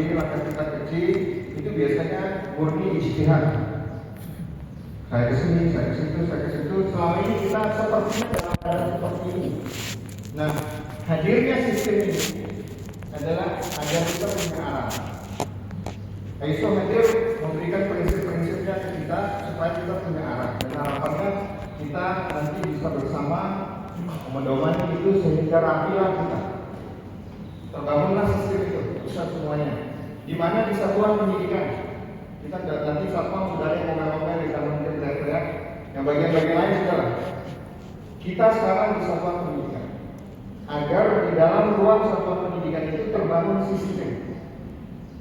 segini, langkah kita kecil, itu biasanya murni ijtihad. Saya kesini, saya kesitu, saya kesitu. Selama ini kita sepertinya dalam keadaan seperti ini. Nah, hadirnya sistem ini adalah agar kita punya arah. ISO hadir memberikan prinsip-prinsipnya ke kita supaya kita punya arah. Dan harapannya kita nanti bisa bersama medomani itu sehingga rapilah kita. Terbangunlah sistem itu, bisa semuanya. Di mana di satuan pendidikan kita nanti satpam sudah ada ngomel-ngomel di taman teriak-teriak, yang bagian-bagian lain sudah. Kita sekarang di satuan pendidikan, agar di dalam ruang satuan pendidikan itu terbangun sistem.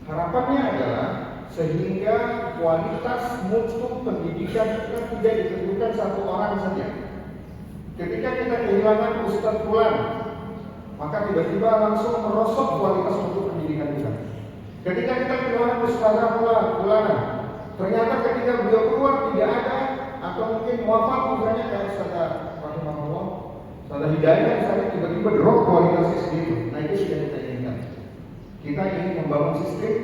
Harapannya adalah sehingga kualitas mutu pendidikan kita tidak ditentukan satu orang saja. Ketika kita kehilangan Ustadz Fulan, maka tiba-tiba langsung merosot kualitas mutu pendidikan kita. Ketika kita kehilangan Ustazah Fulana, ternyata ketika beliau keluar tidak ada, atau mungkin wafat misalnya kayak Ustazah Rahimahullah, Ustazah Hidayah misalnya, tiba-tiba drop kualitasnya segitu. Nah itu sudah kita inginkan. Kita ingin membangun sistem,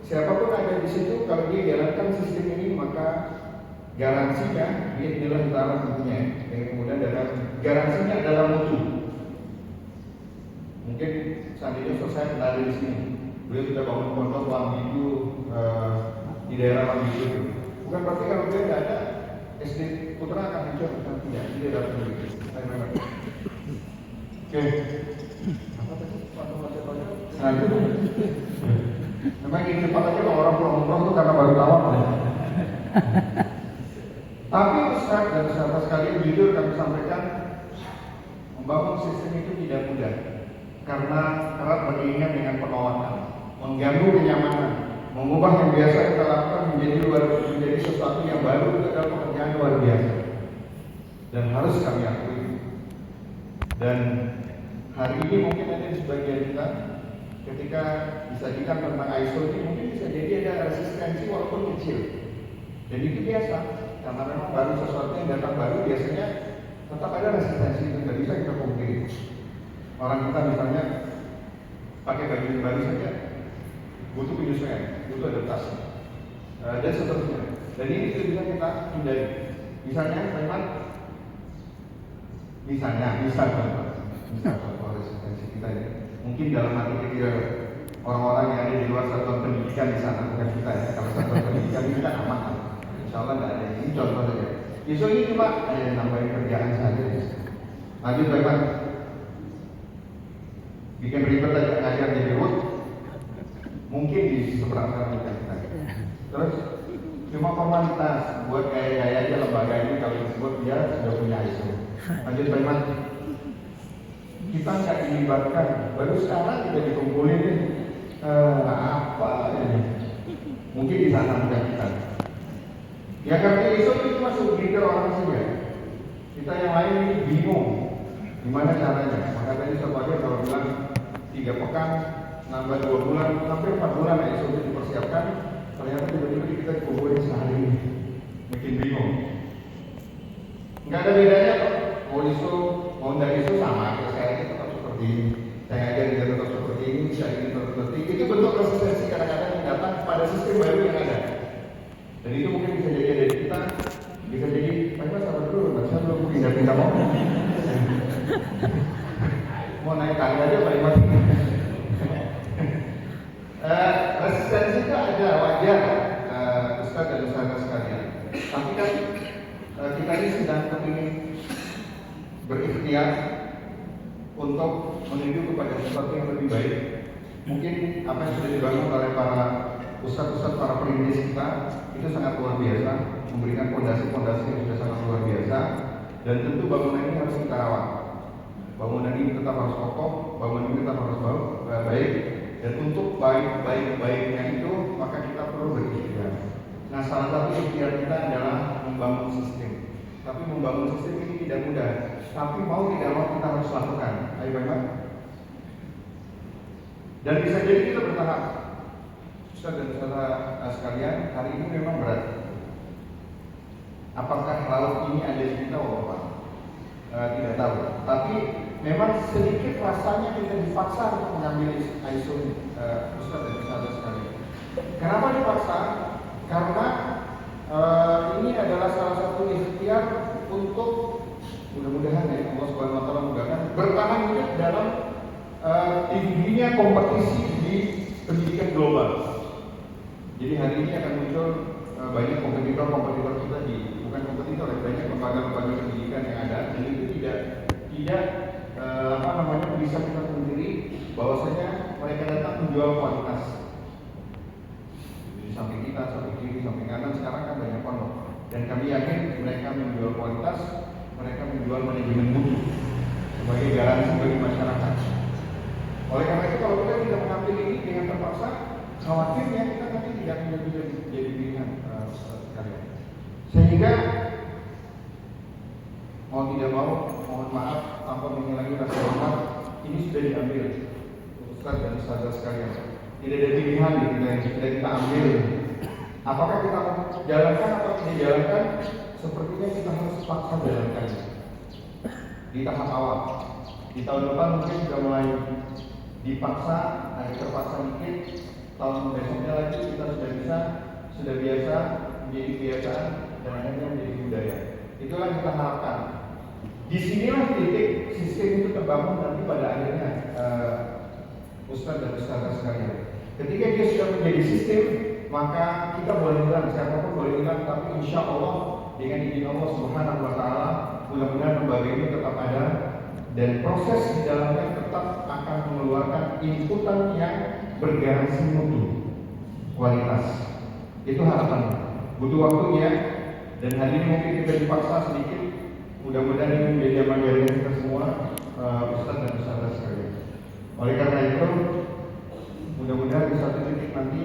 siapapun ada di situ, kalau dia jalankan sistem ini maka garansinya dia inilah utama tentunya. Yang kemudian dalam garansinya adalah mutu. Mungkin seandainya selesai berada di sini, beliau sudah bangun pondok Lambidu di daerah Lambidu. Bukan berarti kalau dia tidak ada SD Putra akan hancur, bukan tidak. Dia dapat begitu. Oke. Apa tadi? Nah itu. Memang ini cepat aja kalau orang pulang umroh itu karena baru tahu. Tapi Ustaz dan sahabat sekalian, jujur kami sampaikan, membangun sistem itu tidak mudah. Karena erat beriringan dengan penolakan, mengganggu kenyamanan, mengubah yang biasa kita lakukan menjadi sesuatu yang baru. Itu adalah pekerjaan luar biasa dan harus kami akui. Dan hari ini mungkin ada sebagian kita ketika disajikan tentang ISO ini mungkin bisa jadi ada resistensi walaupun kecil. Dan itu biasa karena memang baru sesuatu yang datang baru biasanya tetap ada resistensi itu, tidak bisa kita pungkiri. Orang kita misalnya pakai baju yang baru saja butuh penyesuaian, butuh adaptasi, dan seterusnya. Dan ini itu bisa kita hindari. Misalnya, memang misalnya resistensi kita ini mungkin dalam hati kecil orang-orang yang ada di luar satuan pendidikan di sana, bukan kita ya. Kalau satuan pendidikan ini kan aman, insya Allah tidak ada. Ini contoh saja. Isu ini cuma ada nambahin kerjaan saja. Lanjut Bapak. Bikin ribet aja ngajar jadi root, mungkin di seberang kita. Terus cuma formalitas buat gaya-gaya aja lembaga ini kalau disebut dia sudah punya ISO. Lanjut Bapak. Kita nggak dilibatkan, baru sekarang kita dikumpulin apa ini? Mungkin di sana mudah kita. Ya karena ISO itu cuma segelintir orang saja. Kita yang lain ini bingung gimana caranya. Maka tadi sebagai kalau bilang 3 pekan nambah 2 bulan sampai 4 bulan ISO itu dipersiapkan, ternyata tiba-tiba kita dikumpulin sehari ini. Bikin bingung. Nggak ada bedanya kok. Mau ISO, mau dari ISO sama aja. Saya tetap seperti ini. Saya ajar juga tetap seperti ini. Saya ini tetap seperti ini. Itu bentuk resistensi kadang-kadang yang datang pada sistem baru yang ada. Dan itu mungkin bisa jadi dari kita, bisa jadi, Pak sabar dulu, saya belum pindah-pindah mau naik tangga aja Pak Iman. Resistensi itu ada wajar, Ustaz dan Ustazah sekalian. Tapi kan kita ini sedang kepingin berikhtiar untuk menuju kepada sesuatu yang lebih baik. Mungkin apa yang sudah dibangun oleh para ustaz-ustaz, para perintis kita itu sangat luar biasa, memberikan fondasi-fondasi yang sudah sangat luar biasa. Dan tentu bangunan ini harus kita rawat. Bangunan ini tetap harus kokoh, bangunan ini tetap harus baik. Dan untuk baik-baiknya itu maka kita perlu berikhtiar. Nah, salah satu ikhtiar kita adalah membangun sistem. Tapi membangun sistem ini tidak mudah. Tapi mau tidak mau kita harus lakukan. Ayo Bapak. Dan bisa jadi kita bertahap. Ustaz dan saudara sekalian, hari ini memang berat. Apakah laut ini ada di kita, Bapak? Tidak tahu. Tapi memang sedikit rasanya kita dipaksa untuk mengambil ISO Ustaz dan saudara sekalian. Kenapa dipaksa? Karena ini adalah salah satu ikhtiar untuk mudah-mudahan ya Allah Subhanahu Wa Taala mudahkan bertahan hidup dalam tingginya kompetisi di pendidikan global. Jadi hari ini akan muncul banyak kompetitor kita bukan kompetitor, banyak lembaga-lembaga pendidikan yang ada, dan itu tidak bisa kita pungkiri bahwasanya mereka datang menjual kualitas. Di samping kita, samping kiri, samping kanan sekarang kan banyak pondok, dan kami yakin mereka menjual kualitas, mereka menjual manajemen mutu sebagai garansi bagi masyarakat. Oleh karena itu kalau kita tidak mengambil ini dengan terpaksa, khawatirnya kita nanti tidak jadi pilihan sekalian. Sehingga mau tidak mau, mohon maaf tanpa mengulangi rasa hormat, ini sudah diambil Ustaz dan Ustazah sekalian. Tidak ada pilihan yang sudah kita ambil. Apakah kita mau jalankan atau tidak jalankan? Sepertinya kita harus paksa jalankan di tahap awal. Di tahun depan mungkin sudah mulai dipaksa, ada terpaksa dikit. Tahun besoknya lagi kita sudah biasa menjadi kebiasaan dan akhirnya menjadi budaya. Itulah yang kita harapkan. Disinilah titik sistem itu terbangun nanti pada akhirnya Ustaz dan Ustazah sekalian. Ketika dia sudah menjadi sistem, maka kita boleh bilang, siapapun boleh bilang, tapi insya Allah dengan izin Allah Subhanahu Wa Taala, mudah-mudahan lembaga ini tetap ada dan proses di dalamnya tetap akan mengeluarkan inputan yang bergaransi mutu kualitas. Itu harapannya. Butuh waktunya, dan hari ini mungkin kita dipaksa sedikit. Mudah-mudahan ini menjadi amal jariah kita semua, Ustaz dan Ustazah sekalian. Oleh karena itu, mudah-mudahan di satu titik nanti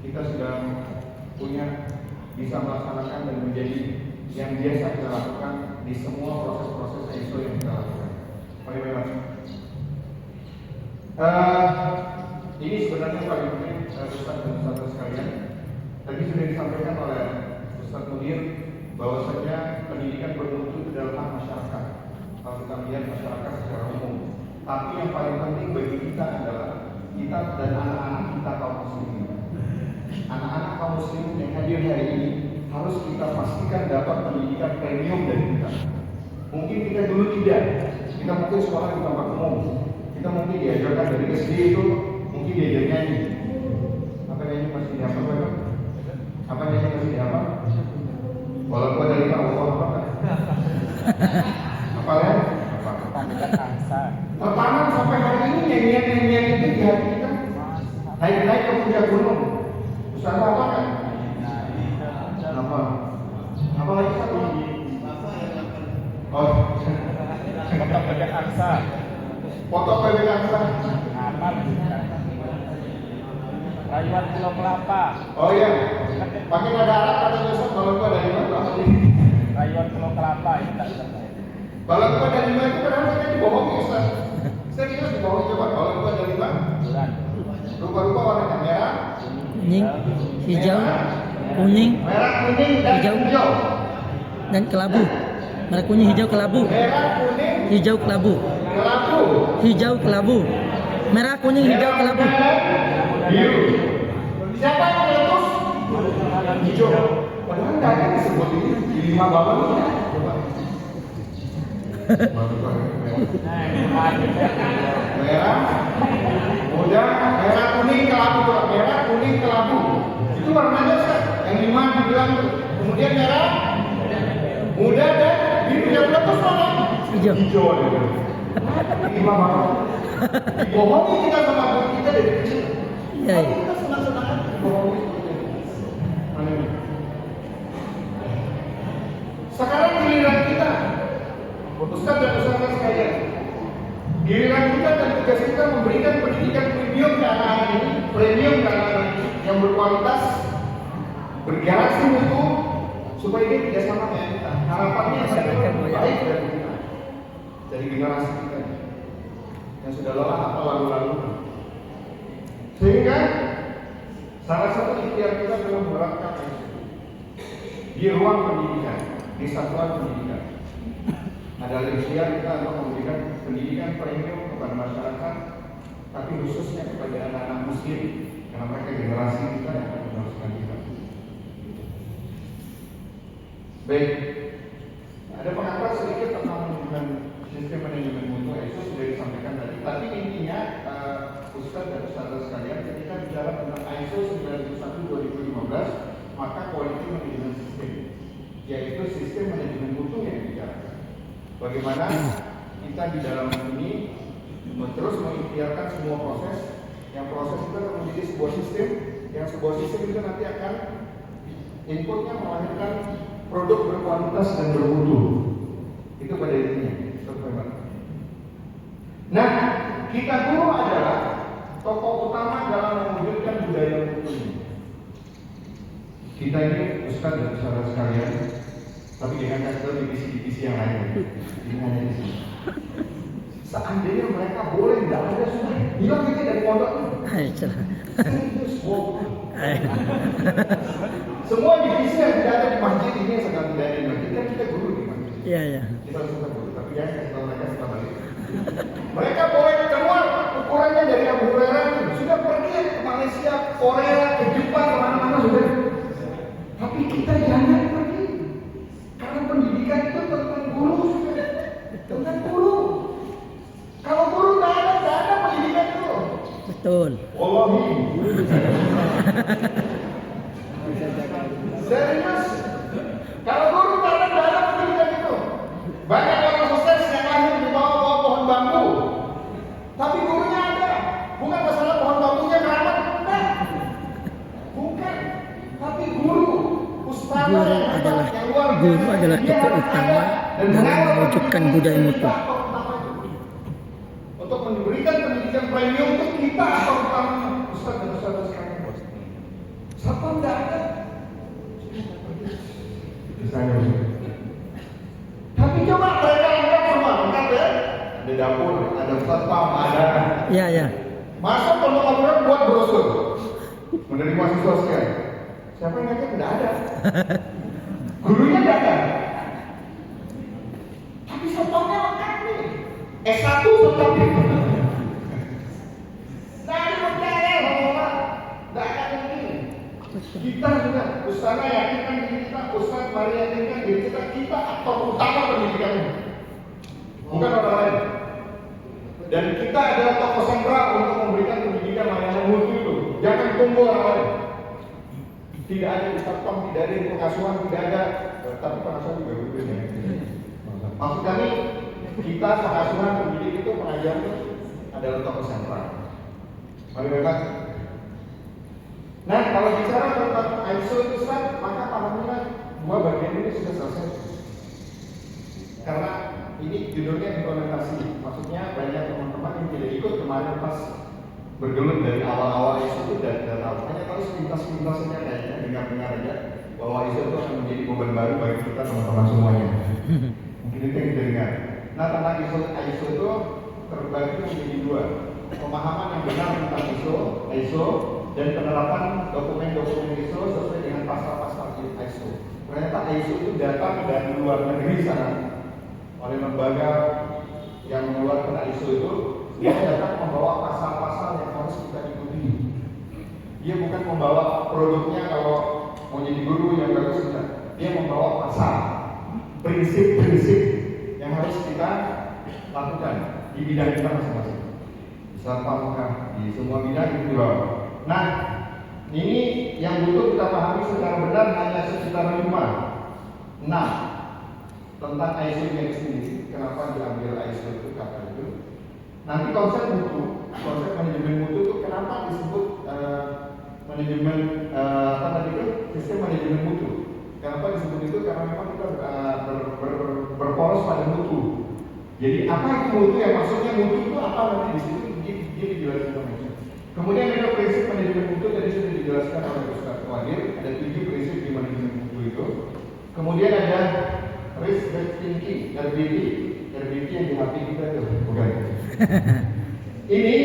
kita sudah bisa melaksanakan dan menjadi yang biasa kita lakukan di semua proses-proses ISO yang kita lakukan. Bagaimana? Ini sebenarnya paling penting Ustaz dan Ustazah sekalian. Tadi sudah disampaikan oleh Ustaz Munir bahwasanya pendidikan bermutu itu adalah hak masyarakat. Kalau kita melihat masyarakat secara umum, tapi yang paling penting bagi kita adalah kita dan anak-anak kita kaum muslimin. Anak-anak kaum muslimin yang hadir hari ini harus kita pastikan dapat pendidikan premium dari kita. Mungkin kita dulu tidak, kita mungkin sekolah di tempat umum, kita mungkin diajarkan dari SD itu, mungkin diajar nyanyi. Apa nyanyi masih dihafal Bapak? Apa nyanyi masih dihafal? Walau gua dari Pak Allah apa? Apa ya? Pertama sampai hari ini nyanyian itu di hati kita naik ke puncak gunung. Usaha apa kan? Apa lagi satu? Oh, foto bebek angsa. Foto bebek angsa. Rayuan Pulau Kelapa. Oh iya. Pakai nada Arab atau Yusuf kalau gua dari mana? Rayuan Pulau Kelapa itu tak bisa. Kalau gua dari mana itu padahal saya dibohongi Ustaz. Saya kira dibohongi coba. Kalau gua dari mana? Rupa-rupa warnanya merah, kuning, hijau, kuning, merah, kuning, dan hijau. Dan kelabu. Merah, kuning, hijau, kelabu. Merah, kuning, hijau, kelabu. Kelabu. Hijau, kelabu. Merah, kuning, hijau, kelabu. Biru. Siapa yang meletus? Hijau. Padahal nggak ada disebut ini di 5 bawah ini. Coba. Merah, muda, merah, kuning, kelabu. Merah, kuning, kelabu. Itu warnanya yang 5 dibilang tuh. Kemudian merah, muda, dan biru. Yang meletus mana? Hijau. Hijau. 5 bawah. Dibohongi kita sama guru kita dari kecil. Iya. Kita senang-senang dibohongi. Sekarang giliran kita, Ustaz dan Ustazah sekalian, giliran kita dan tugas kita memberikan pendidikan premium ke anak-anak ini, yang berkualitas, bergaransi mutu, supaya dia tidak sama dengan kita. Harapannya adalah baik dari kita, dari generasi kita yang sudah lelah atau lalu-lalu. Sehingga salah satu ikhtiar kita adalah menerapkan di ruang pendidikan, di satuan pendidikan. Ada ikhtiar kita untuk memberikan pendidikan premium kepada masyarakat, tapi khususnya kepada anak-anak muslim, karena mereka generasi kita yang Baik, ada pengantar sedikit tentang sistem manajemen mutu ISO sudah disampaikan tadi. Tapi intinya, Ustadz dan Ustazah sekalian, ketika bicara tentang ISO 9001/2015, maka quality management system, yaitu sistem manajemen mutu yang dibicarakan. Bagaimana kita di dalam ini terus mengikhtiarkan semua proses, yang proses itu akan menjadi sebuah sistem, yang sebuah sistem itu nanti akan inputnya melahirkan produk berkualitas dan bermutu. Itu pada intinya. Nah, kita guru adalah tokoh utama dalam mewujudkan budaya mutu ini. Kita ini Ustaz dan Ustazah sekalian, tapi dengan kasih divisi-divisi yang lain. Ini hanya di sini. Seandainya mereka boleh, tidak ada sudah hilang aja dari pondok ini. Semua divisi yang tidak ada di masjid ini yang sedang tidak ada di masjid, kan kita guru di masjid. Iya, iya. Kita harus guru, tapi jangan kasih tahu mereka setelah balik. Mereka boleh keluar ukurannya dari Abu Hurairah ini, sudah pergi ke Malaysia, Korea, ke Jepang, kemana-mana sudah. Tapi kita jangan pergi, karena pendidikan itu tentang guru, sudah tentang guru. Kalau guru tidak ada pendidikan itu. Betul. Wallahi. Serius. Kalau guru tidak ada pendidikan itu. Banyak orang sukses yang lahir di bawah pohon bambu, tapi gurunya ada. Bukan masalah pohon bambunya keramat, bukan. Bukan. Tapi guru, ustazah Guru adalah tokoh utama dalam mewujudkan budaya mutu. Untuk memberikan pendidikan premium untuk kita atau utama Ustaz dan Ustazah sekalian, bos. Siapa tidak ada? Tapi coba mereka anggap semua lengkap ya. Ada dapur, ada satpam, ada. Iya, iya. Masuk pondok Al-Quran buat brosur menerima siswa sekian. Siapa yang ngajak? Tidak ada. Gurunya tidak ada. Tapi satpamnya lengkap nih. S1 satpam. Kita juga, Ustazah yakinkan diri kita, Ustaz mari yakinkan diri kita aktor utama pendidikan ini, bukan orang lain. Dan kita adalah tokoh sentral untuk memberikan pendidikan layanan mutu itu. Jangan tunggu orang lain. Tidak ada di satpam, tidak ada di pengasuhan, tidak ada. Tapi pengasuhan juga berbeda. Maksud kami, kita pengasuhan pendidik itu pengajar itu adalah tokoh sentral. Mari berkat. Nah, kalau bicara tentang ISO itu Ustaz, maka alhamdulillah dua bagian ini sudah selesai. Karena ini judulnya implementasi. Maksudnya banyak teman-teman yang tidak ikut kemarin pas bergelut dari awal-awal ISO itu dan tahu. Hanya tahu sepintas-pintas saja kayaknya, dengar-dengar aja bahwa ISO itu akan menjadi beban baru bagi kita teman-teman semuanya. Mungkin itu yang kita dengar. Nah, tentang ISO itu terbagi menjadi dua. Pemahaman yang benar tentang ISO dan penerapan dokumen-dokumen ISO sesuai dengan pasal-pasal ISO. Ternyata ISO itu datang dari luar negeri sana oleh lembaga yang mengeluarkan ISO itu. Dia datang membawa pasal-pasal yang harus kita ikuti. Dia bukan membawa produknya kalau mau jadi guru yang bagus tidak. Dia membawa pasal, prinsip-prinsip yang harus kita lakukan di bidang kita masing-masing. Serta di semua bidang itu dibawa. Nah, ini yang butuh kita pahami secara benar hanya sekitar 5. Nah, tentang ISO ini sendiri, kenapa diambil ISO itu kata itu? Nanti konsep mutu, konsep manajemen mutu itu kenapa disebut manajemen apa tadi itu sistem manajemen mutu? Kenapa disebut itu? Karena memang kita berporos pada mutu. Jadi apa itu mutu? Ya maksudnya mutu itu apa nanti di situ dia dijelaskan. Kemudian ada prinsip manajemen mutu tadi sudah dijelaskan oleh Ustaz Wadir. Ada 7 prinsip di manajemen mutu itu. Kemudian ada risk based thinking, RBT yang di hati kita itu, bukan? Ini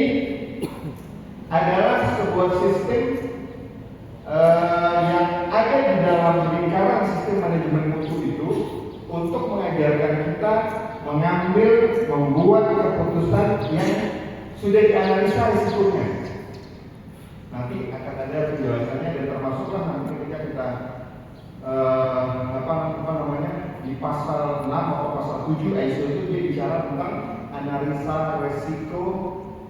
adalah sebuah sistem yang ada di dalam lingkaran sistem manajemen mutu itu untuk mengajarkan kita mengambil, membuat keputusan yang sudah dianalisa risikonya. Nanti akan ada penjelasannya dan termasuklah nanti ketika kita di pasal 6 atau pasal 7 ISO itu dia bicara tentang analisa resiko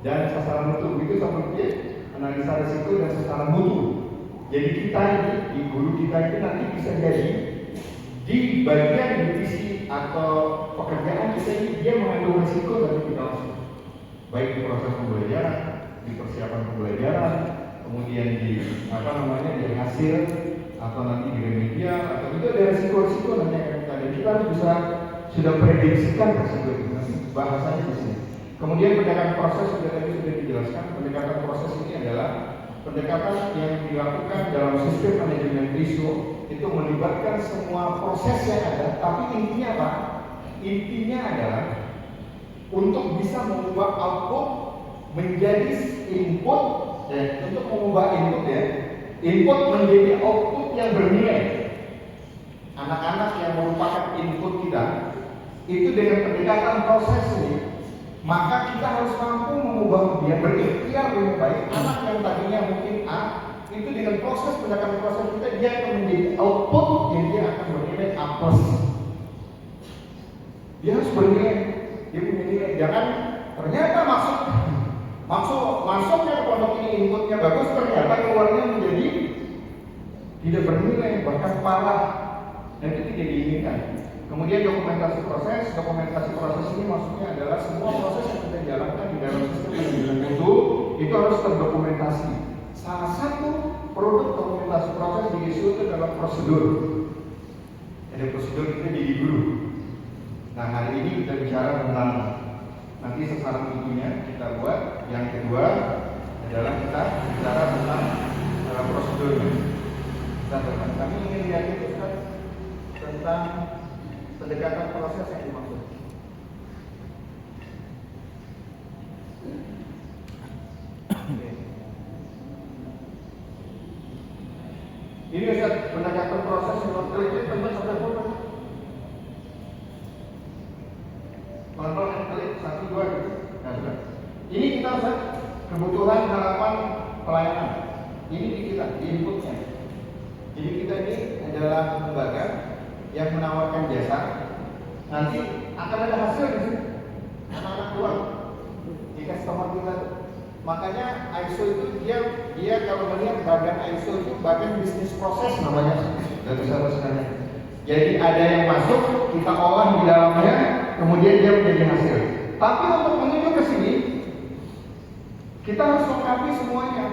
dan sasaran mutu. Itu sama dia, analisa resiko dan sasaran mutu. Jadi kita ini, di guru kita itu nanti bisa jadi di bagian divisi atau pekerjaan kita ini dia mengandung resiko dari kita langsung. Baik di proses pembelajaran, di persiapan pembelajaran, kemudian di di hasil atau nanti di remedial atau itu ada resiko-resiko nanti akan kita dan kita harus bisa sudah prediksikan resiko itu bahasanya di sini. Kemudian pendekatan proses sudah dijelaskan. Pendekatan proses ini adalah pendekatan yang dilakukan dalam sistem manajemen risiko itu melibatkan semua proses yang ada, tapi intinya apa? Intinya adalah untuk bisa mengubah output menjadi input untuk mengubah input menjadi output yang bernilai. Anak-anak yang merupakan input kita itu dengan pendekatan proses ini, maka kita harus mampu mengubah dia berikhtiar lebih baik. Anak yang tadinya mungkin A itu dengan pendekatan proses kita dia akan menjadi output yang dia akan bernilai A+. Dia harus bernilai, dia punya nilai. Jangan ternyata masuknya ke pondok ini inputnya bagus, ternyata keluarnya menjadi tidak bernilai, bahkan parah, dan itu tidak diinginkan. Kemudian dokumentasi proses ini maksudnya adalah semua proses yang kita jalankan di dalam sistem manajemen mutu itu harus terdokumentasi. Salah satu produk dokumentasi proses di ISO itu adalah prosedur. Ada prosedur kita jadi guru. Nah, hari ini kita bicara tentang nanti sasaran mutunya kita buat. Yang kedua adalah kita bicara tentang prosedurnya. Kami ingin lihat itu tentang pendekatan proses yang dimaksud. Ini Ustaz, pendekatan proses yang dimaksud tentang sampai foto. Pelan-pelan klik 1, 2 gitu. Nah, sudah. Ini kita Ustaz, kebutuhan harapan pelayanan. Ini di kita, di inputnya. Jadi kita ini adalah lembaga yang menawarkan jasa. Nanti akan ada hasil di sini. Anak-anak keluar di customer kita. Makanya ISO itu dia kalau melihat bagian ISO itu bagian bisnis proses namanya. Dari sana. Jadi ada yang masuk, kita olah di dalamnya, kemudian dia menjadi hasil. Tapi untuk menuju ke sini, kita harus lengkapi semuanya.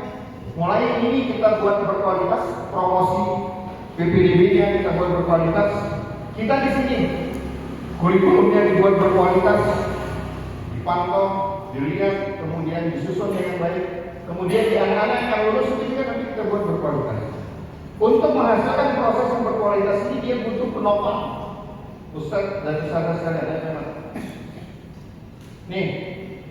Mulai ini kita buat berkualitas, promosi PPDB-nya kita buat berkualitas. Kita di sini kurikulumnya dibuat berkualitas, dipantau, dilihat, kemudian disusun dengan baik. Kemudian di anak-anak yang lulus itu juga nanti kita buat berkualitas. Untuk menghasilkan proses yang berkualitas ini dia butuh penopang. Ustaz dan Ustazah sekalian ada. Nih,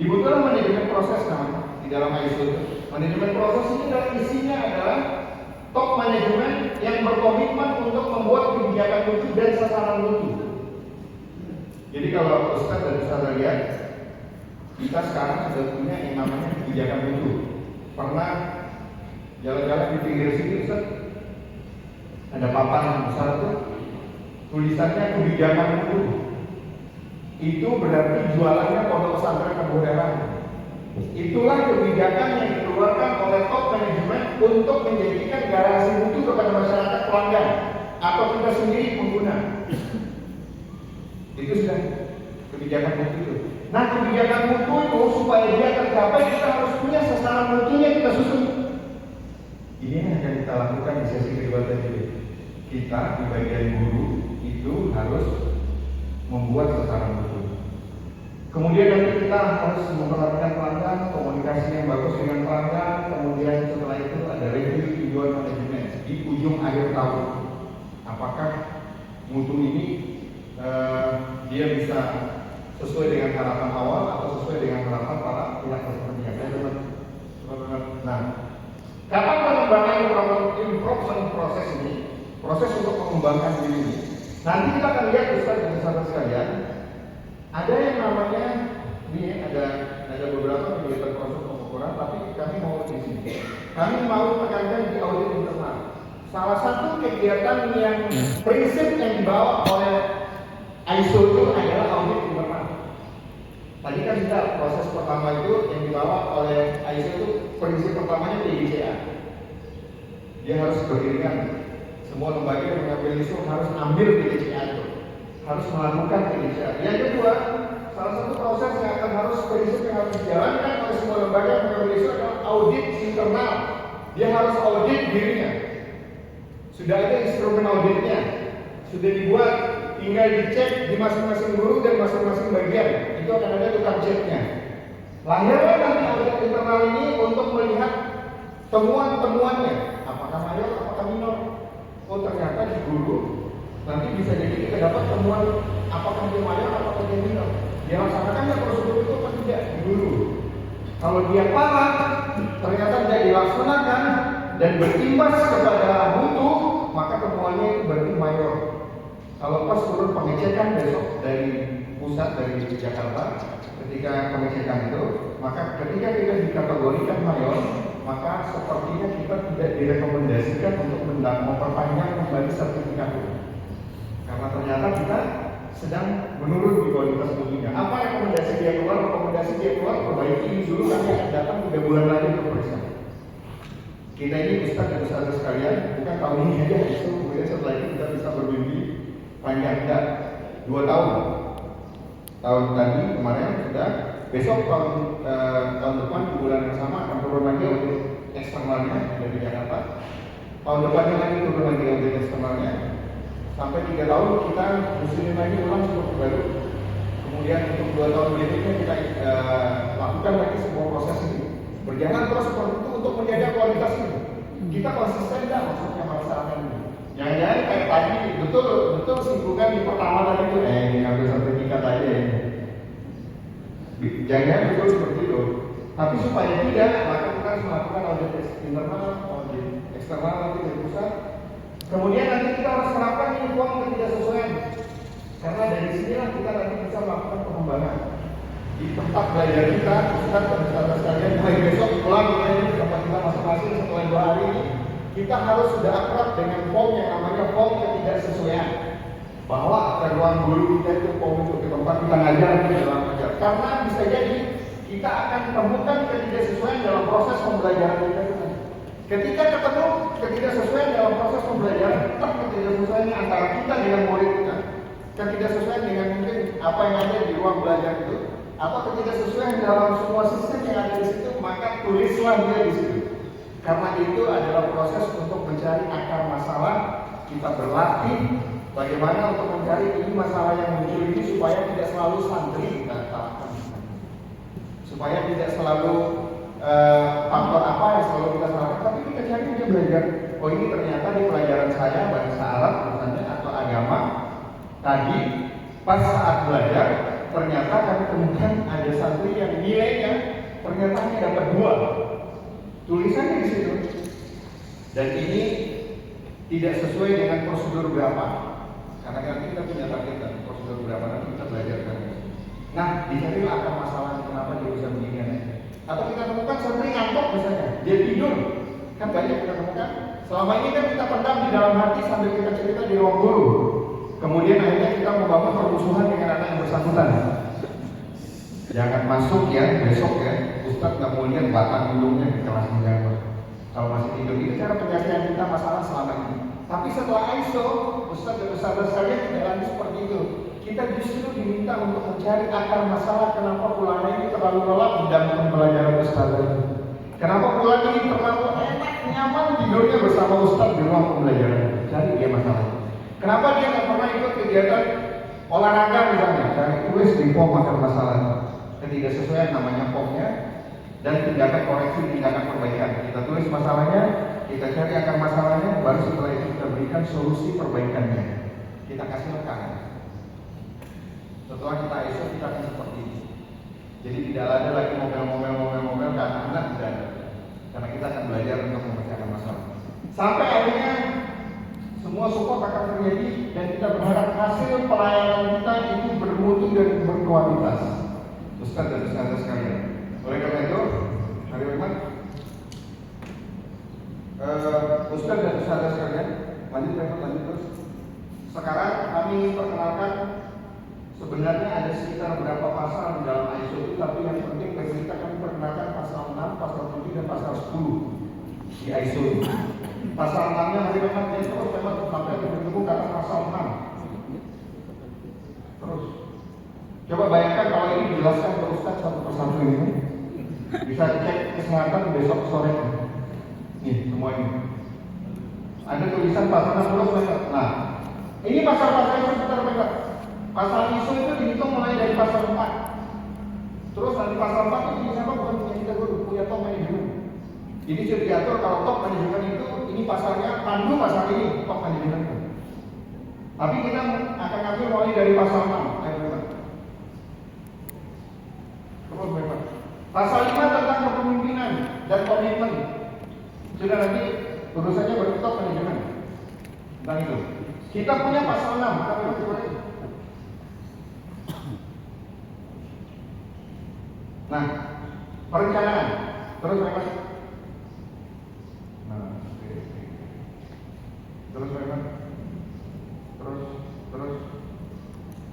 dibutuhkan manajemen proses namanya di dalam ISO itu. Manajemen proses ini adalah isinya adalah top manajemen yang berkomitmen untuk membuat kebijakan mutu dan sasaran mutu. Jadi kalau Ustaz dan Ustazah lihat, kita sekarang sudah punya yang namanya kebijakan mutu. Pernah jalan-jalan di pinggir sini Ustaz, ada papan yang besar tuh, tulisannya kebijakan mutu. Itu berarti jualannya pondok pesantren Abu Hurairah. Itulah kebijakan yang dikeluarkan oleh top manajemen untuk menjadikan garansi mutu kepada masyarakat pelanggan atau kita sendiri pengguna. Itu sudah kebijakan mutu itu. Nah, kebijakan mutu itu supaya dia tercapai kita harus punya sasaran mutunya kita susun. Ini yang akan kita lakukan di sesi kedua tadi. Kita di bagian guru itu harus membuat sasaran mutu. Kemudian nanti kita harus memperhatikan pelanggan, komunikasi yang bagus dengan pelanggan. Kemudian setelah itu ada review tujuan manajemen di ujung akhir tahun. Apakah mutu ini dia bisa sesuai dengan harapan awal atau sesuai dengan harapan para pihak kepentingan? Nah, kapan pengembangan improvement proses ini? Proses untuk mengembangkan diri ini. Nanti kita akan lihat Ustaz dan sahabat sekalian. Ada yang namanya ini ada beberapa kegiatan proses pengukuran, tapi kami mau di sini. Kami mau menekankan di audit internal. Salah satu kegiatan yang prinsip yang dibawa oleh ISO itu adalah audit internal. Tadi kan sudah proses pertama itu yang dibawa oleh ISO itu prinsip pertamanya PDCA. Dia harus beriringan. Semua lembaga yang mengambil ISO harus ambil PDCA itu, harus melakukan PDCA. Yang kedua, salah satu proses yang akan harus prinsip yang harus dijalankan oleh semua lembaga yang mengambil ISO adalah audit internal. Dia harus audit dirinya. Sudah ada instrumen auditnya, sudah dibuat, tinggal dicek di masing-masing guru dan masing-masing bagian. Itu akan ada tukang ceknya. Lahirlah nanti audit internal ini untuk melihat temuan-temuannya, apakah mayor, apakah minor. Oh ternyata di guru nanti bisa jadi kita dapat temuan apakah dia mayor, apakah dia minor. Dia laksanakannya prosedur itu apa tidak di guru. Kalau dia parah, ternyata tidak dilaksanakan dan berimbas kepada mutu, maka temuannya itu berarti mayor. Kalau pas turun pengecekan besok dari pusat dari Jakarta, ketika pengecekan itu, maka ketika kita dikategorikan mayor, maka sepertinya kita tidak direkomendasikan untuk memperpanjang kembali sertifikat itu. Karena ternyata kita sedang menurun di kualitas mutunya. Apa rekomendasi dia keluar? Rekomendasi dia keluar, perbaiki ini dulu, kami akan datang 3 bulan lagi untuk periksa. Kita ini Ustaz dan Ustazah sekalian, bukan tahun ini aja, itu kemudian setelah itu kita bisa bermimpi panjang, enggak 2 tahun. Tahun tadi kemarin sudah, besok tahun depan di bulan yang sama akan turun lagi audit eksternalnya dari Jakarta. Tahun depannya lagi turun lagi audit eksternalnya. Sampai 3 tahun kita muslimin lagi ulang seperti baru. Kemudian untuk 2 tahun berikutnya kita lakukan lagi semua proses ini. Berjalan terus seperti itu untuk menjaga kualitas ini. Kita konsisten tidak maksudnya melaksanakan ini. Jangan-jangan kayak tadi betul simpulkan di pertama tadi itu ngambil sertifikat aja ya. Jangan betul seperti itu. Tapi supaya tidak, maka kita harus melakukan audit internal, audit eksternal nanti dari pusat. Kemudian nanti kita harus terapkan ini uang ketidaksesuaian. Karena dari sinilah kita nanti bisa melakukan pengembangan. Di tempat belajar kita, Ustaz dan Ustazah sekalian, mulai besok pulang kita ini di tempat kita masing-masing setelah 2 hari ini, kita harus sudah akrab dengan form yang namanya form ketidaksesuaian. Bahwa ada ruang guru kita itu form itu ke tempat kita ngajar di dalam ngajar. Karena bisa jadi kita akan temukan ketidaksesuaian dalam proses pembelajaran kita. Ketika ketemu ketidaksesuaian dalam proses pembelajaran, ketidaksesuaian antara kita dengan murid kita, ketidaksesuaian dengan mungkin apa yang ada di ruang belajar itu, atau ketidaksesuaian dalam semua sistem yang ada di situ, maka tulislah dia di situ. Karena itu adalah proses untuk mencari akar masalah. Kita berlatih bagaimana untuk mencari ini masalah yang muncul ini supaya tidak selalu santri kita salahkan, supaya tidak selalu faktor apa yang selalu kita salahkan, tapi kita cari dia belajar. Oh ini ternyata di pelajaran saya bahasa Arab misalnya atau agama tadi pas saat belajar ternyata kami temukan ada santri yang nilainya ternyata hanya dapat 2. Tulisannya di situ. Dan ini tidak sesuai dengan prosedur berapa. Karena kan kita punya target dan prosedur berapa nanti kita belajar kan. Nah, dicarilah akar masalah kenapa dia bisa begini. Atau kita temukan santri ngantuk misalnya, dia tidur. Kan banyak kita temukan. Selama ini kan kita pendam di dalam hati sambil kita cerita di ruang guru. Kemudian akhirnya kita membangun permusuhan dengan anak yang bersangkutan. Jangan masuk ya, besok ya, Ustaz nggak mau lihat batang hidungnya di kelas menjawab. Kalau masih tidur, itu cara penyelesaian kita masalah selama ini. Tapi setelah ISO, Ustaz dan Ustazah sekalian tidak lagi seperti itu. Kita justru diminta untuk mencari akar masalah kenapa Pulana ini terlalu lelah di dalam pembelajaran Ustazah. Kenapa Pulana ini terlalu enak, nyaman tidurnya bersama Ustaz di ruang pembelajaran. Cari dia masalahnya. Kenapa dia nggak pernah ikut kegiatan olahraga misalnya? Cari tulis di form akar masalahnya. Ketidaksesuaian namanya formnya dan tindakan koreksi, tindakan perbaikan. Kita tulis masalahnya, kita cari akar masalahnya, baru setelah itu kita berikan solusi perbaikannya. Kita kasih rekaman. Setelah kita ISO kita akan seperti ini. Jadi tidak ada lagi ngomel-ngomel ke anak-anak, tidak ada. Karena kita akan belajar untuk memecahkan masalah. Sampai akhirnya semua support akan terjadi dan kita berharap hasil pelayanan kita itu bermutu dan berkualitas. Ustaz dan Ustazah sekalian. Oleh karena itu, Hari Firman, Ustaz dan Ustazah sekalian, lanjut terus. Sekarang kami perkenalkan Sebenarnya ada sekitar berapa pasal di dalam ISO itu, tapi yang penting bagi kita kami perkenalkan pasal 6, pasal 7, dan pasal 10 di ISO. Pasal 6-nya masih memang dia terus memang sampai bertemu kata pasal 6. Terus coba bayangkan kalau ini dijelaskan ke Ustaz satu persatu ini, bisa cek kesehatan besok sore. Nih semua ini. Ada tulisan pasal 6. Nah, ini pasal-pasal yang sebentar mereka. Pasal ISO itu dihitung mulai dari pasal 4. Terus nanti pasal 4 itu bisa apa? Bukan punya kita guru, punya top manajemen. Jadi sudah diatur kalau top manajemen itu, ini pasalnya pandu pasal ini, top manajemen itu. Tapi kita akan ambil mulai dari pasal 6. Ayo memang. Terus memang. Pasal 5 tentang kepemimpinan dan komitmen. Sudah nanti urusannya baru top manajemen. Tentang itu. Kita punya pasal 6. Kita punya nah, perencanaan. Terus memang. Nah, oke. Terus memang. Terus.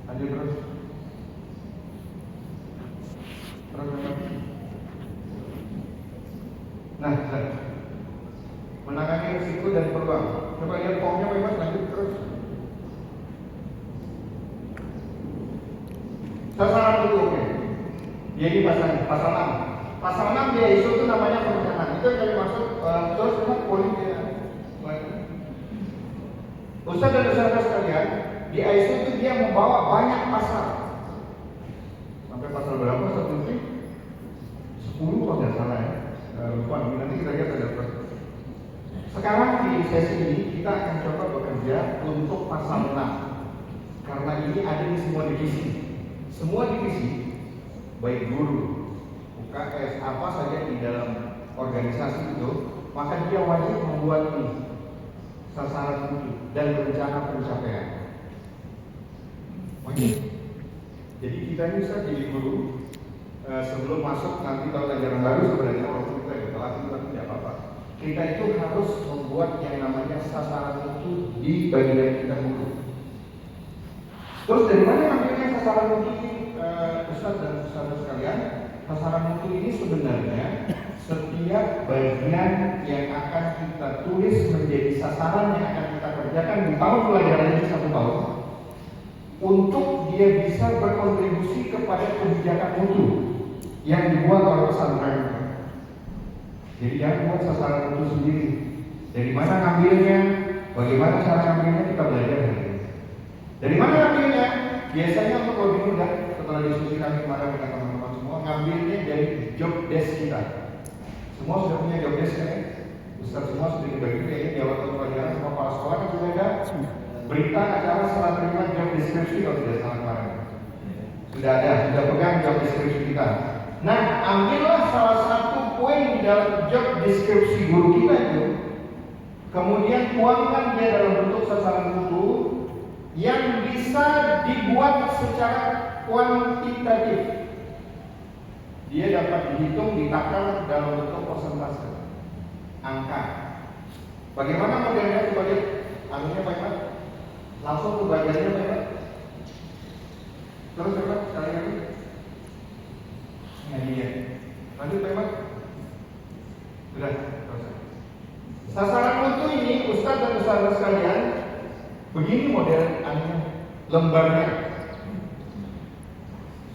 Lanjut terus. Terus memang. Nah, menangani risiko dan peluang. Coba lihat formnya memang lanjut terus. Sasaran dulu, oke. Jadi pasal 6. Pasal 6 dia ISO itu namanya perencanaan. Itu yang kami maksud terus memang poin dia. Ustaz dan saudara sekalian, di ISO itu dia membawa banyak pasal. Sampai pasal berapa? Satu lebih 10 kalau tidak salah ya. Lupa, nanti kita lihat ada berapa. Sekarang di sesi ini kita akan coba bekerja untuk pasal 6. Karena ini ada di semua divisi. Semua divisi baik guru, UKS, apa saja di dalam organisasi itu, maka dia wajib membuat ini sasaran mutu dan rencana pencapaian. Wajib. Jadi kita ini bisa jadi guru sebelum masuk nanti tahun ajaran baru sebenarnya waktu kita di kelas itu tapi tidak apa-apa. Kita itu harus membuat yang namanya sasaran mutu di bagian kita guru. Terus dari mana ambilnya sasaran mutu ini? Ustaz dan saudara sekalian, sasaran mutu ini sebenarnya setiap bagian yang akan kita tulis menjadi sasaran yang akan kita kerjakan di tahun pelajaran ini 1 tahun untuk dia bisa berkontribusi kepada kebijakan mutu yang dibuat oleh pesantren. Jadi jangan buat sasaran mutu sendiri. Dari mana ngambilnya? Bagaimana cara ngambilnya kita belajar hari ini. Dari mana ngambilnya? Biasanya untuk lebih mudah setelah diskusi kami kemarin dengan teman-teman semua, ngambilnya dari job desk kita. Semua sudah punya job desk kan? Ustaz semua sudah dibagi kayaknya di awal pelajaran sama kepala sekolah kan sudah ada berita acara serah terima job deskripsi kalau tidak salah kemarin. Sudah ada, sudah pegang job deskripsi kita. Nah, ambillah salah satu poin di dalam job deskripsi guru kita itu, kemudian tuangkan dia dalam bentuk sasaran mutu yang bisa dibuat secara kuantitatif. Dia dapat dihitung, ditakar dalam bentuk persentase, angka. Bagaimana modelnya sebagai anunya Pak Iman? Langsung ke bagiannya Pak Iman. Terus Pak sekali lagi. Nah dia. Lanjut Pak Iman. Sudah, selesai. Sasaran mutu ini Ustaz dan Ustazah sekalian, begini model anunya, lembarnya.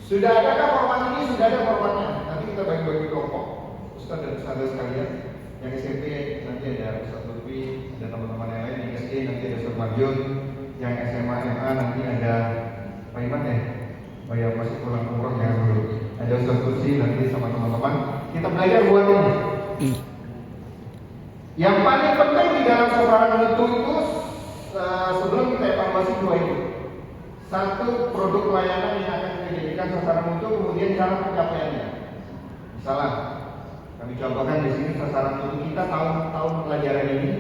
Sudah adakah format ini? Sudah ada formatnya. Nanti kita bagi-bagi kelompok. Ustaz dan Ustazah sekalian, yang SMP nanti ada Ustaz Lutfi, ada teman-teman yang lain. Yang SD nanti ada Ustaz Marjun, yang SMA, MA nanti ada Pak Iman ya. Oh ya masih pulang umroh ya dulu. Ada Ustaz Kursi nanti sama teman-teman. Kita belajar buat ini. Yang paling penting di dalam sasaran mutu itu sebelum kita evaluasi 2 itu. Satu, produk layanan yang akan kita jadikan sasaran mutu, kemudian cara pencapaiannya. Misalnya, kami contohkan di sini sasaran mutu kita tahun pelajaran ini.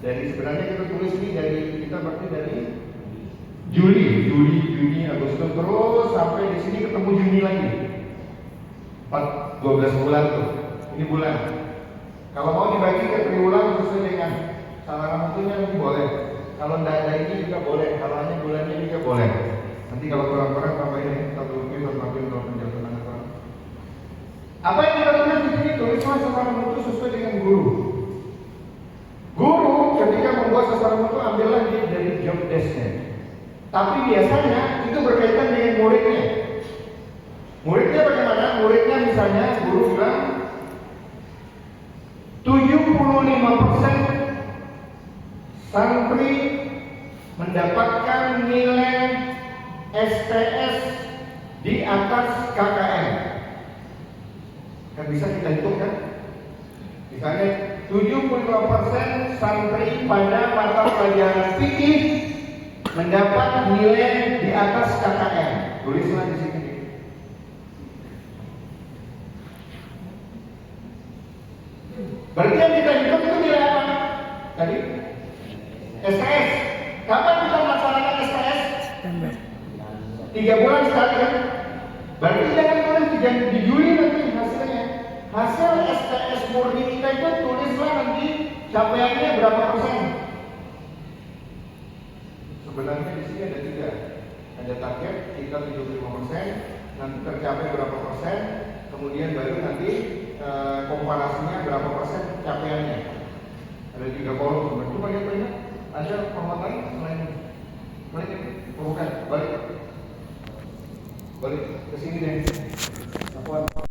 Dari sebenarnya kita tulis ini dari kita berarti dari Juni, Agustus terus sampai di sini ketemu Juni lagi. 12 bulan tuh. Ini bulan. Kalau mau dibagi ke triwulan sesuai dengan sasaran mutunya ini boleh. Kalau tidak ada ini juga boleh. Kalau hanya bulannya juga boleh. Nanti kalau kurang-kurang tambahin ya, satu lebih kalau penjelasan kurang. Apa yang kita tulis di sini? Tulislah sasaran mutu sesuai dengan guru. Guru ketika membuat sasaran mutu ambillah dia dari job desk-nya. Tapi biasanya itu berkaitan dengan muridnya. Muridnya bagaimana? Muridnya misalnya guru bilang 75% santri mendapatkan nilai STS di atas KKM. Kan bisa kita hitung kan? Misalnya 75% santri pada mata pelajaran fikih mendapat nilai di atas KKM. Tulislah di sini. Berarti yang kita hitung itu nilai apa? Tadi STS. Kapan kita melaksanakan STS? 3 bulan sekali kan? Berarti jangan tulis di Juli nanti hasilnya. Hasil STS murni kita itu tulislah nanti capaiannya berapa persen. Sebenarnya di sini ada 3. Ada target kita 75%, nanti tercapai berapa persen, kemudian baru nanti komparasinya berapa persen capaiannya. Ada 3 kolom. Coba lihat banyak. Ada format lain selain